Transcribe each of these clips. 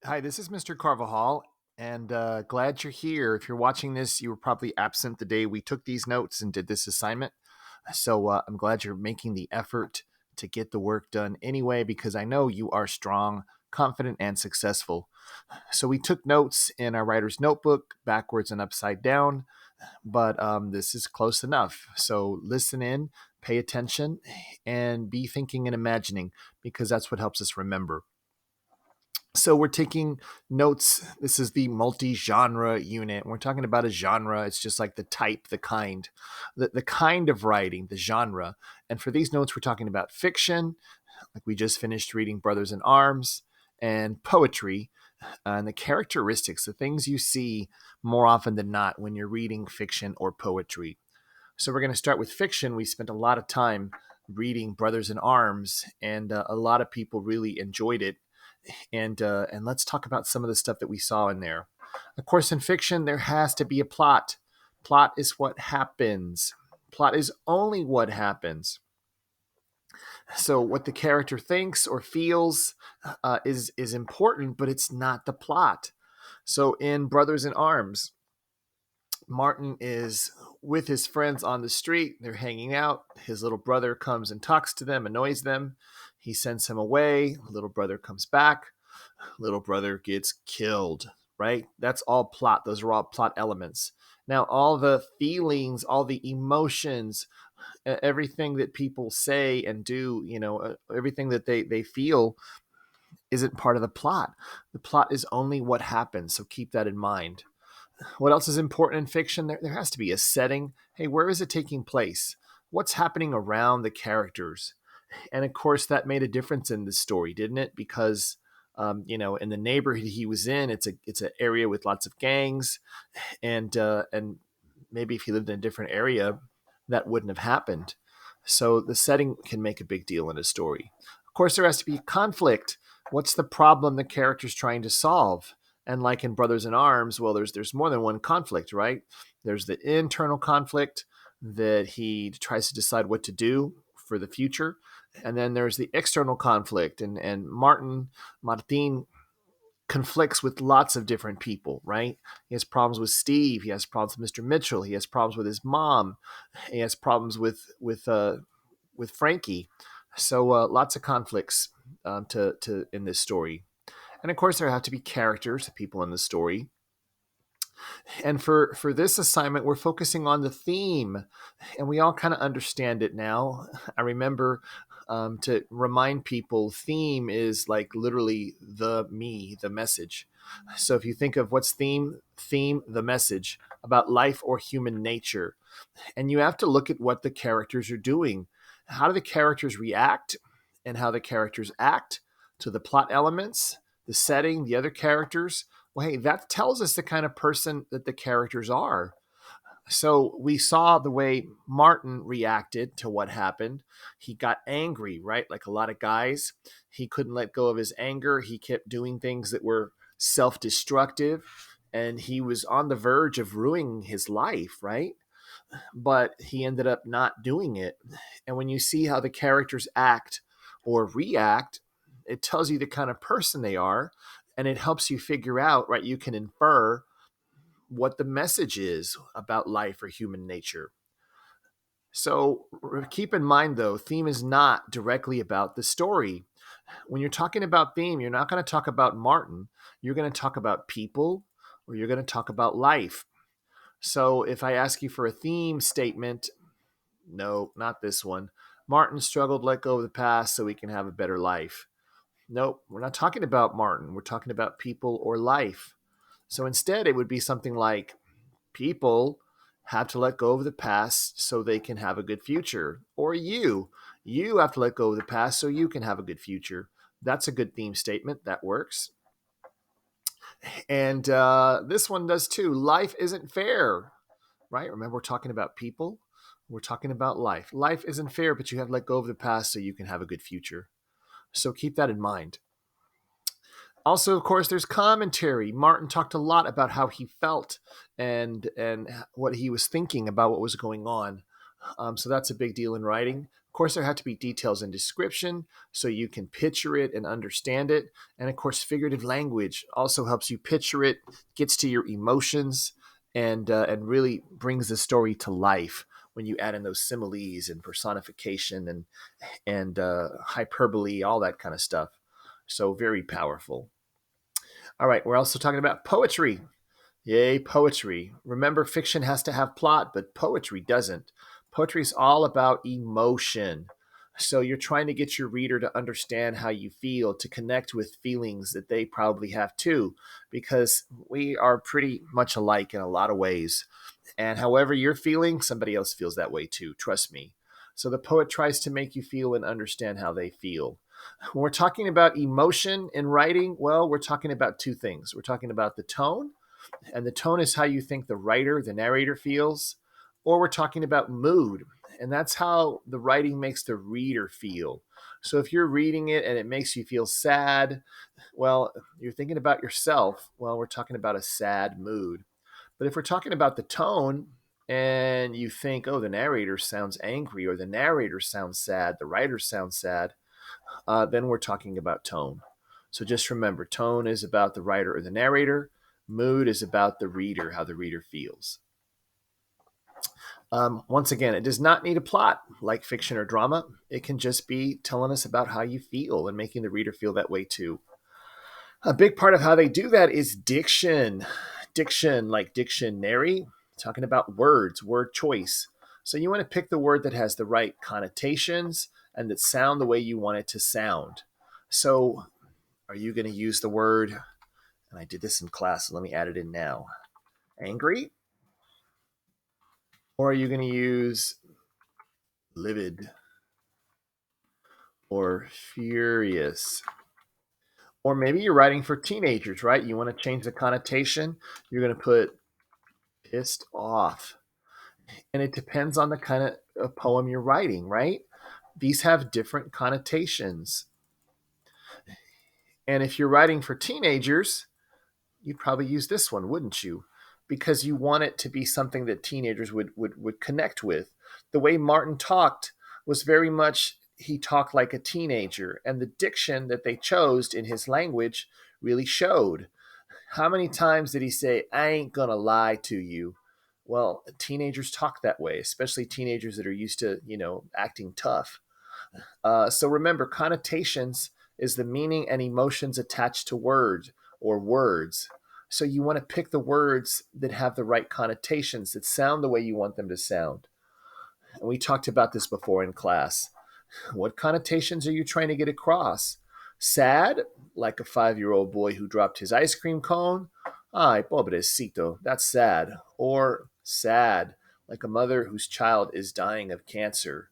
Hi, this is Mr. Carvajal, and glad you're here. If you're watching this, you were probably absent the day we took these notes and did this assignment. So I'm glad you're making the effort to get the work done anyway, because I know you are strong, confident, and successful. So we took notes in our writer's notebook, backwards and upside down, but this is close enough. So listen in, pay attention, and be thinking and imagining, because that's what helps us remember. So we're taking notes. This is the multi-genre unit. We're talking about a genre. It's just like the type, the kind, the kind of writing, the genre. And for these notes, we're talking about fiction, like we just finished reading Brothers in Arms, and poetry, and the characteristics, the things you see more often than not when you're reading fiction or poetry. So we're going to start with fiction. We spent a lot of time reading Brothers in Arms, and a lot of people really enjoyed it, and let's talk about some of the stuff that we saw in there. Of course, in fiction, there has to be a plot. Plot is what happens. Plot is only what happens. So, what the character thinks or feels is important, but it's not the plot. So, in Brothers in Arms, Martin is with his friends on the street. They're hanging out. His little brother comes and talks to them, annoys them. He sends him away. Little brother comes back. Little brother gets killed, right? That's all plot. Those are all plot elements. Now, all the feelings, all the emotions, everything that people say and do, everything that they feel isn't part of the plot. The plot is only what happens. So keep that in mind. What else is important in fiction? There has to be a setting. Hey, where is it taking place? What's happening around the characters? And of course, that made a difference in the story, didn't it? Because in the neighborhood he was in, it's an area with lots of gangs, and maybe if he lived in a different area, that wouldn't have happened. So the setting can make a big deal in a story. Of course, there has to be conflict. What's the problem the character's trying to solve? And like in Brothers in Arms, well, there's more than one conflict, right? There's the internal conflict that he tries to decide what to do for the future, and then there's the external conflict, and Martin conflicts with lots of different people, right? He has problems with Steve. He has problems with Mr. Mitchell. He has problems with his mom. He has problems with Frankie. So lots of conflicts to in this story. And of course, there have to be characters, people in the story. And for this assignment, we're focusing on the theme, and we all kind of understand it now. I remember to remind people, theme is like literally the me, the message. So if you think of what's theme, the message about life or human nature, and you have to look at what the characters are doing. How do the characters react, and how the characters act to the plot elements, the setting, the other characters? Well, hey, that tells us the kind of person that the characters are. So we saw the way Martin reacted to what happened. He got angry, right? Like a lot of guys. He couldn't let go of his anger. He kept doing things that were self destructive, and he was on the verge of ruining his life, right? But he ended up not doing it. And when you see how the characters act or react, it tells you the kind of person they are, and it helps you figure out, right? You can infer what the message is about life or human nature. So keep in mind, though, theme is not directly about the story. When you're talking about theme, you're not going to talk about Martin. You're going to talk about people, or you're going to talk about life. So if I ask you for a theme statement, no, not this one. Martin struggled to let go of the past so he can have a better life. Nope, we're not talking about Martin. We're talking about people or life. So instead, it would be something like people have to let go of the past so they can have a good future. Or you have to let go of the past so you can have a good future. That's a good theme statement. That works. And this one does too. Life isn't fair, right? Remember, we're talking about people. We're talking about life. Life isn't fair, but you have to let go of the past so you can have a good future. So keep that in mind. Also, of course, there's commentary. Martin talked a lot about how he felt and what he was thinking about what was going on. So that's a big deal in writing. Of course, there have to be details and description so you can picture it and understand it. And of course, figurative language also helps you picture it, gets to your emotions, and really brings the story to life when you add in those similes and personification and hyperbole, all that kind of stuff. So very powerful. All right, we're also talking about poetry. Yay, poetry. Remember, fiction has to have plot, but poetry doesn't. Poetry is all about emotion. So you're trying to get your reader to understand how you feel, to connect with feelings that they probably have too, because we are pretty much alike in a lot of ways. And however you're feeling, somebody else feels that way too. Trust me. So the poet tries to make you feel and understand how they feel. When we're talking about emotion in writing, well, we're talking about two things. We're talking about the tone, and the tone is how you think the writer, the narrator feels, or we're talking about mood, and that's how the writing makes the reader feel. So if you're reading it and it makes you feel sad, well, you're thinking about yourself. Well, we're talking about a sad mood. But if we're talking about the tone and you think, oh, the narrator sounds angry or the narrator sounds sad, the writer sounds sad, then we're talking about tone. So just remember, tone is about the writer or the narrator. Mood is about the reader, how the reader feels. Once again, it does not need a plot like fiction or drama. It can just be telling us about how you feel and making the reader feel that way too. A big part of how they do that is diction. Diction, like dictionary, talking about words, word choice. So you want to pick the word that has the right connotations and that sound the way you want it to sound. So are you going to use the word, and I did this in class, so let me add it in now, angry? Or are you going to use livid or furious? Or maybe you're writing for teenagers, right? You want to change the connotation. You're going to put pissed off. And it depends on the kind of poem you're writing, right? These have different connotations. And if you're writing for teenagers, you'd probably use this one, wouldn't you? Because you want it to be something that teenagers would connect with. The way Martin talked was very much, he talked like a teenager, and the diction that they chose in his language really showed. How many times did he say, I ain't gonna lie to you? Well, teenagers talk that way, especially teenagers that are used to, acting tough. So remember, connotations is the meaning and emotions attached to words or words. So you want to pick the words that have the right connotations, that sound the way you want them to sound. And we talked about this before in class. What connotations are you trying to get across? Sad, like a 5-year-old boy who dropped his ice cream cone. Ay, pobrecito, that's sad. Or sad, like a mother whose child is dying of cancer.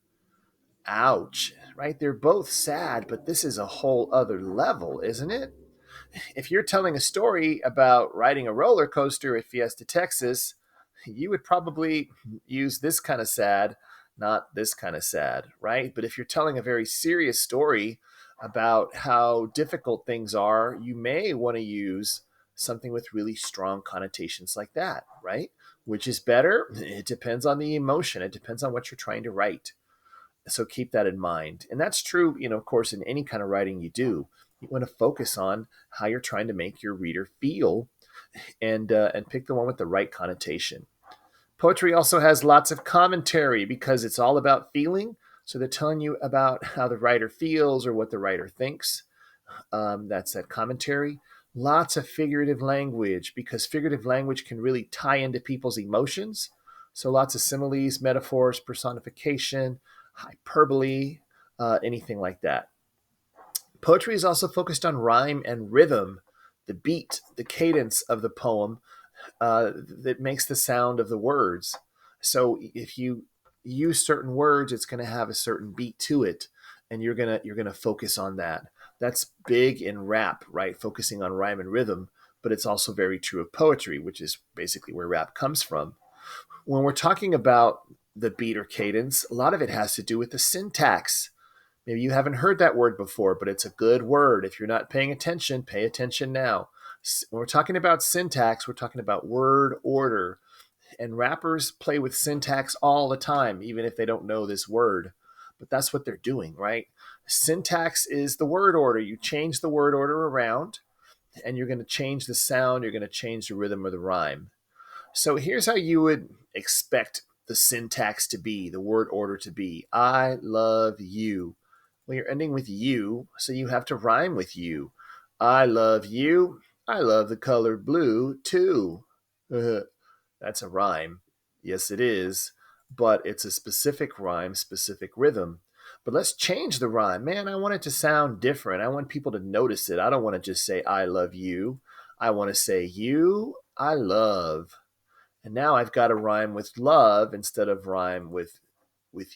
Ouch, right? They're both sad, but this is a whole other level, isn't it? If you're telling a story about riding a roller coaster at Fiesta, Texas, you would probably use this kind of sad, not this kind of sad, right? But if you're telling a very serious story about how difficult things are, you may want to use something with really strong connotations like that, right? Which is better? It depends on the emotion. It depends on what you're trying to write. So keep that in mind. And that's true, of course, in any kind of writing you do. You want to focus on how you're trying to make your reader feel and pick the one with the right connotation. Poetry also has lots of commentary because it's all about feeling. So they're telling you about how the writer feels or what the writer thinks. That's that commentary. Lots of figurative language because figurative language can really tie into people's emotions. So lots of similes, metaphors, personification, hyperbole, anything like that. Poetry is also focused on rhyme and rhythm, the beat, the cadence of the poem that makes the sound of the words. So if you use certain words, it's going to have a certain beat to it, and you're gonna focus on that. That's big in rap, right? Focusing on rhyme and rhythm, but it's also very true of poetry, which is basically where rap comes from. When we're talking about the beat or cadence, a lot of it has to do with the syntax. Maybe you haven't heard that word before, but it's a good word. If you're not paying attention, pay attention now. When we're talking about syntax, we're talking about word order. And rappers play with syntax all the time, even if they don't know this word. but that's what they're doing, right? Syntax is the word order. You change the word order around, and you're going to change the sound, you're going to change the rhythm or the rhyme. So here's how you would expect the syntax to be, the word order to be. I love you. Well, you're ending with you, so you have to rhyme with you. I love you. I love the color blue too. That's a rhyme. Yes, it is, but it's a specific rhyme, specific rhythm. But let's change the rhyme. Man, I want it to sound different. I want people to notice it. I don't want to just say, I love you. I want to say, you, I love. And now I've got to rhyme with love instead of rhyme with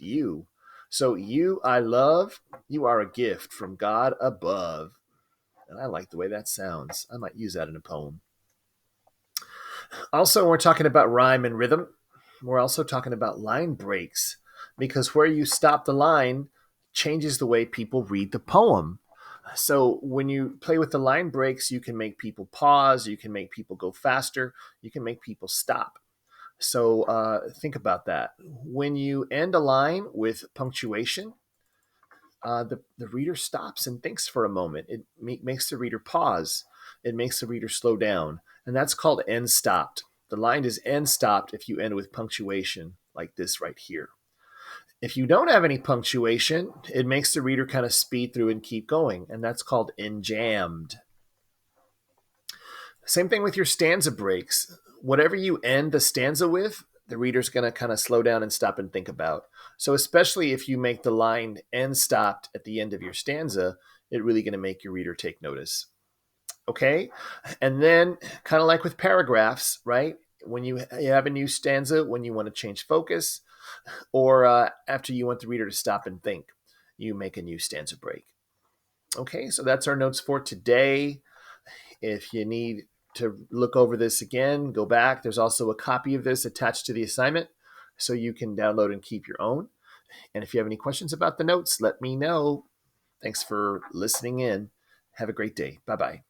you. So, you, I love, you are a gift from God above. And I like the way that sounds. I might use that in a poem. Also, we're talking about rhyme and rhythm. We're also talking about line breaks because where you stop the line changes the way people read the poem. So when you play with the line breaks, you can make people pause, you can make people go faster, you can make people stop. So think about that. When you end a line with punctuation, the reader stops and thinks for a moment. It makes the reader pause. It makes the reader slow down. And that's called end stopped. The line is end stopped if you end with punctuation like this right here. If you don't have any punctuation, it makes the reader kind of speed through and keep going. And that's called enjammed. Same thing with your stanza breaks. Whatever you end the stanza with, the reader's going to kind of slow down and stop and think about. So, especially if you make the line end stopped at the end of your stanza, it's really going to make your reader take notice. Okay? And then, kind of like with paragraphs, right? When you have a new stanza, when you want to change focus, or after you want the reader to stop and think, you make a new stanza break. Okay, so that's our notes for today. If you need to look over this again, go back. There's also a copy of this attached to the assignment, so you can download and keep your own. And if you have any questions about the notes, let me know. Thanks for listening in. Have a great day. Bye-bye.